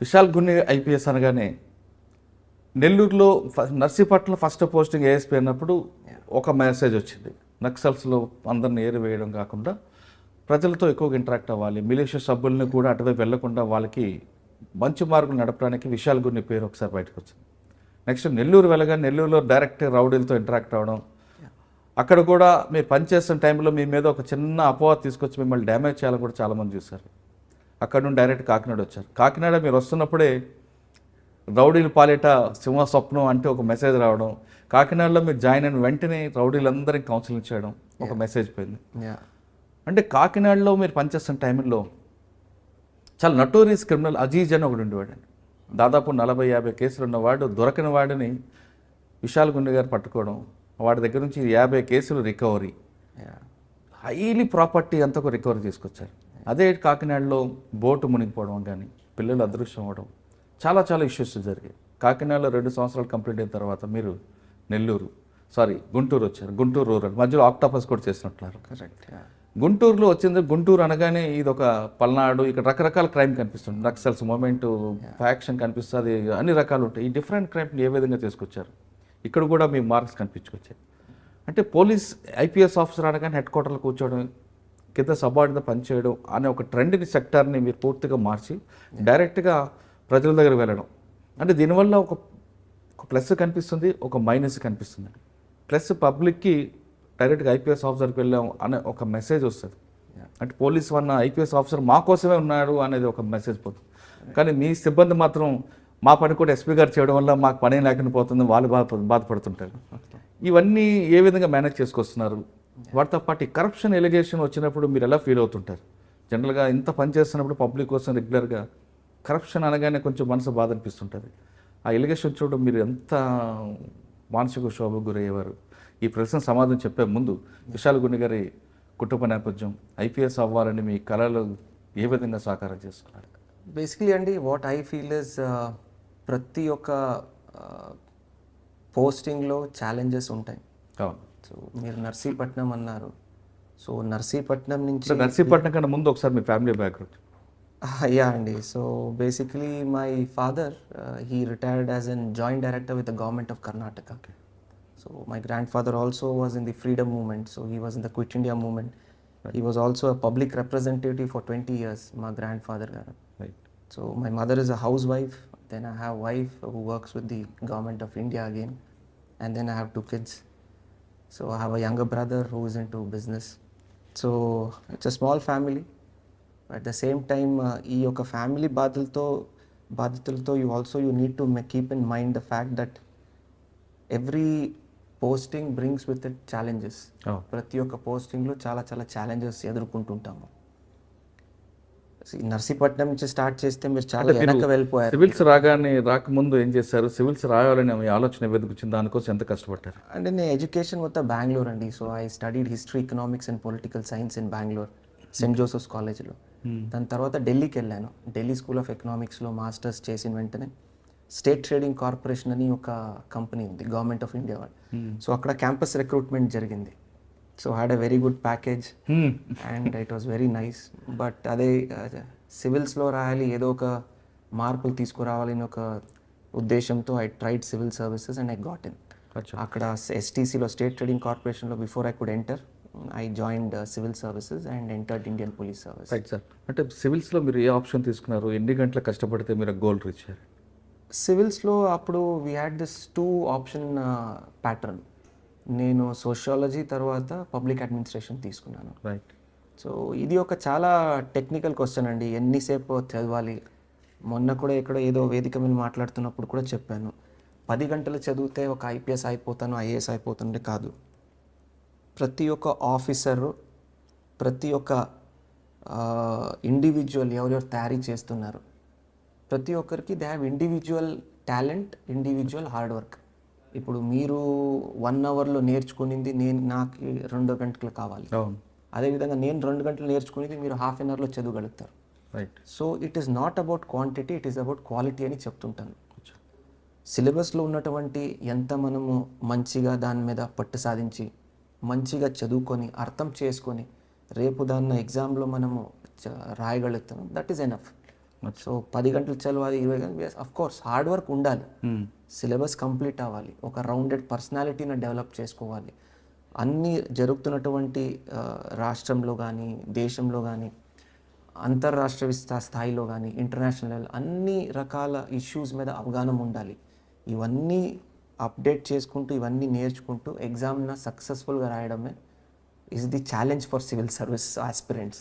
Vishal Gunni IPS అనగానే నెల్లూరులో Narsipatnam first posting ASP అన్నప్పుడు ఒక మెసేజ్ వచ్చింది. నక్సల్స్లో అందరిని ఏరివేయడం కాకుండా ప్రజలతో ఎక్కువగా ఇంటరాక్ట్ అవ్వాలి, మిలిషియా సభ్యుల్ని కూడా అటువైపు వెళ్లకుండా వాళ్ళకి మంచి మార్గం నడపడానికి విశాల్ గున్ని పేరు ఒకసారి బయటకు వచ్చింది. నెక్స్ట్ నెల్లూరు వెళ్ళగానే నెల్లూరులో డైరెక్ట్ రౌడీలతో ఇంటరాక్ట్ అవ్వడం, అక్కడ కూడా మీరు పనిచేస్తున్న టైంలో మీ మీద ఒక చిన్న అపోహ తీసుకొచ్చి మిమ్మల్ని డ్యామేజ్ చేయాలని కూడా చాలామంది చూశారు. అక్కడ నుండి డైరెక్ట్ కాకినాడ వచ్చారు. కాకినాడ మీరు వస్తున్నప్పుడే రౌడీల పాలిట సింహ స్వప్నం అంటే ఒక మెసేజ్ రావడం, కాకినాడలో మీరు జాయిన్ అయిన వెంటనే రౌడీలందరికీ కౌన్సిలింగ్ చేయడం, ఒక మెసేజ్ పోయింది. అంటే కాకినాడలో మీరు పనిచేస్తున్న టైంలో చాలా నటోరియస్ క్రిమినల్ అజీజ్ అని ఒకటి ఉండేవాడండి. దాదాపు 40-50 కేసులు ఉన్నవాడు, దొరకని వాడిని విశాల్ గుండె గారు పట్టుకోవడం, వాడి దగ్గర నుంచి 50 కేసులు రికవరీ, హైలీ ప్రాపర్టీ అంతా రికవరీ తీసుకొచ్చారు. అదే కాకినాడలో బోటు మునిగిపోవడం కానీ, పిల్లలు అదృశ్యం అవ్వడం, చాలా చాలా ఇష్యూస్ జరిగాయి. కాకినాడలో 2 సంవత్సరాలు కంప్లీట్ అయిన తర్వాత మీరు గుంటూరు వచ్చారు. గుంటూరు రూరల్ మధ్యలో ఆక్టోపస్ కూడా చేసినట్లున్నారు. కరెక్ట్. గుంటూరులో వచ్చింది. గుంటూరు అనగానే ఇది ఒక పల్నాడు, ఇక్కడ రకరకాల క్రైమ్ కనిపిస్తుంది. నక్సల్స్ మూమెంట్, ఫ్యాక్షన్ కనిపిస్తుంది, అన్ని రకాలు ఉంటాయి. ఈ డిఫరెంట్ క్రైమ్ని ఏ విధంగా తీసుకొచ్చారు? ఇక్కడ కూడా మీ మార్క్స్ కనిపించుకొచ్చాయి. అంటే పోలీస్ ఐపీఎస్ ఆఫీసర్ అనగానే హెడ్ క్వార్టర్లో కూర్చోవడం, కింద సబార్డిన పనిచేయడం అనే ఒక ట్రెండ్ని, సెక్టార్ని మీరు పూర్తిగా మార్చి డైరెక్ట్గా ప్రజల దగ్గర వెళ్ళడం. అంటే దీనివల్ల ఒక ప్లస్ కనిపిస్తుంది, ఒక మైనస్ కనిపిస్తుంది. ప్లస్ పబ్లిక్కి డైరెక్ట్గా ఐపీఎస్ ఆఫీసర్కి వెళ్ళాం అనే ఒక మెసేజ్ వస్తుంది. అంటే పోలీస్ వన్న ఐపీఎస్ ఆఫీసర్ మా కోసమే ఉన్నాడు అనేది ఒక మెసేజ్ పోతుంది. కానీ మీ సిబ్బంది మాత్రం మా పని కూడా ఎస్పీ గారు చేయడం వల్ల మాకు పని లేకుండా పోతుంది, వాళ్ళు బాధపడుతుంటారు. ఇవన్నీ ఏ విధంగా మేనేజ్ చేసుకొస్తున్నారు? వాటితో పాటు కరప్షన్ ఎలిగేషన్ వచ్చినప్పుడు మీరు ఎలా ఫీల్ అవుతుంటారు? జనరల్గా ఇంత పని చేస్తున్నప్పుడు పబ్లిక్ కోసం రెగ్యులర్గా కరప్షన్ అనగానే కొంచెం మనసు బాధ అనిపిస్తుంటుంది. ఆ ఎలిగేషన్ చూడడం మీరు ఎంత మానసిక క్షోభకు గురయ్యేవారు? ఈ ప్రశ్న సమాధానం చెప్పే ముందు విశాల్ గున్ని గారి కుటుంబ నేపథ్యం, ఐపీఎస్ అవ్వాలని మీ కళలు ఏ విధంగా సాకారం చేసుకున్నారు? బేసికలీ అండి, వాట్ ఐ ఫీల్ ఇస్ ప్రతి ఒక్క పోస్టింగ్లో ఛాలెంజెస్ ఉంటాయి. అవును. సో మీరు నర్సీపట్నం అన్నారు. సో నర్సీపట్నం నుంచి, నర్సీపట్నం కన్నా ముందు ఒకసారి మీ ఫ్యామిలీ బ్యాక్గ్రౌండ్. యా అండి. So basically my father he retired as an joint director with the government of Karnataka. So my grandfather also was in the freedom movement, so he was in the Quit India movement. Right. He was also a public representative for 20 years, my grandfather garu. Right. So my mother is a housewife, then I have wife who works with the government of India again, and then I have 2 kids. So I have a younger brother who is into business. So it's a small family. At the same time, ee oka family బాధ్యతలతో you need to keep in mind the fact that every posting brings with it challenges. ప్రతి ఒక్క పోస్టింగ్లో చాలా చాలా challenges ఎదుర్కొంటుంటాము. Narsipatnam నుంచి start చేస్తే మీరు చాలా వెనక వెళ్ళిపోయారు. సివిల్స్ రాకముందు ఏం చేశారు? సివిల్స్ రాయాలని మీ ఆలోచన వెతుకుచ్చింది, దానికోసం ఎంత కష్టపడ్డారు? అంటే నేను ఎడ్యుకేషన్ మొత్తం బెంగళూరు అండి. So I studied history, economics and political science in Bengaluru, Saint Joseph's కాలేజ్లో. దాని తర్వాత ఢిల్లీకి వెళ్ళాను. ఢిల్లీ స్కూల్ ఆఫ్ ఎకనామిక్స్లో మాస్టర్స్ చేసిన వెంటనే స్టేట్ ట్రేడింగ్ కార్పొరేషన్ అని ఒక కంపెనీ ఉంది, గవర్నమెంట్ ఆఫ్ ఇండియా వాళ్ళు. సో అక్కడ క్యాంపస్ రిక్రూట్మెంట్ జరిగింది. So had a very good package and it was very nice. But అదే సివిల్స్లో రాయాలి, ఏదో ఒక మార్పులు తీసుకురావాలని ఒక ఉద్దేశంతో I tried civil services and I got in. అక్కడ ఎస్టీసీలో స్టేట్ ట్రేడింగ్ కార్పొరేషన్లో before I could enter I joined civil services and entered Indian police service. Right sir. అంటే సివిల్స్లో మీరు ఏ ఆప్షన్ తీసుకున్నారు? ఎన్ని గంటలు కష్టపడితే మీరు గోల్ రీచ్ అయ్యారు? సివిల్స్లో అప్పుడు we had this 2 option pattern. నేను సోషియాలజీ తర్వాత పబ్లిక్ అడ్మినిస్ట్రేషన్ తీసుకున్నాను. రైట్. సో ఇది ఒక చాలా టెక్నికల్ క్వశ్చన్ అండి, ఎన్నిసేపు చదవాలి. మొన్న కూడా ఎక్కడో ఏదో వేదిక మీద మాట్లాడుతున్నప్పుడు కూడా చెప్పాను, 10 గంటలు చదివితే ఒక ఐపీఎస్ అయిపోతాను, ఐఏఎస్ అయిపోతుండే కాదు. ప్రతి ఒక్క ఆఫీసరు, ప్రతి ఒక్క ఇండివిజువల్ ఎవరెవరు తయారీ చేస్తున్నారు, ప్రతి ఒక్కరికి they have individual talent, individual hard work. ఇప్పుడు మీరు 1 అవర్లో నేర్చుకునింది నాకు 2 గంటలు కావాలి. అదేవిధంగా నేను 2 గంటలు నేర్చుకునేది మీరు హాఫ్ అన్ అవర్లో చదవగలుగుతారు. Right. So it is not about quantity, it is about quality అని చెప్తుంటాను. సిలబస్లో ఉన్నటువంటి ఎంత మనము మంచిగా దాని మీద పట్టు సాధించి మంచిగా చదువుకొని అర్థం చేసుకొని రేపు దాన్ని ఎగ్జామ్లో మనము రాయగలుగుతాం, దట్ ఈస్ ఎనఫ్. సో 10 గంటలు చదవాలి 20 గంటలు అఫ్ కోర్స్ హార్డ్ వర్క్ ఉండాలి, సిలబస్ కంప్లీట్ అవ్వాలి, ఒక రౌండెడ్ పర్సనాలిటీని డెవలప్ చేసుకోవాలి. అన్నీ జరుగుతున్నటువంటి రాష్ట్రంలో కానీ దేశంలో కానీ అంతర్రాష్ట్ర స్థాయిలో కానీ ఇంటర్నేషనల్ అన్ని రకాల ఇష్యూస్ మీద అవగాహన ఉండాలి. ఇవన్నీ అప్డేట్ చేసుకుంటూ ఇవన్నీ నేర్చుకుంటూ ఎగ్జామ్ని సక్సెస్ఫుల్గా రాయడమే is the challenge for civil service aspirants.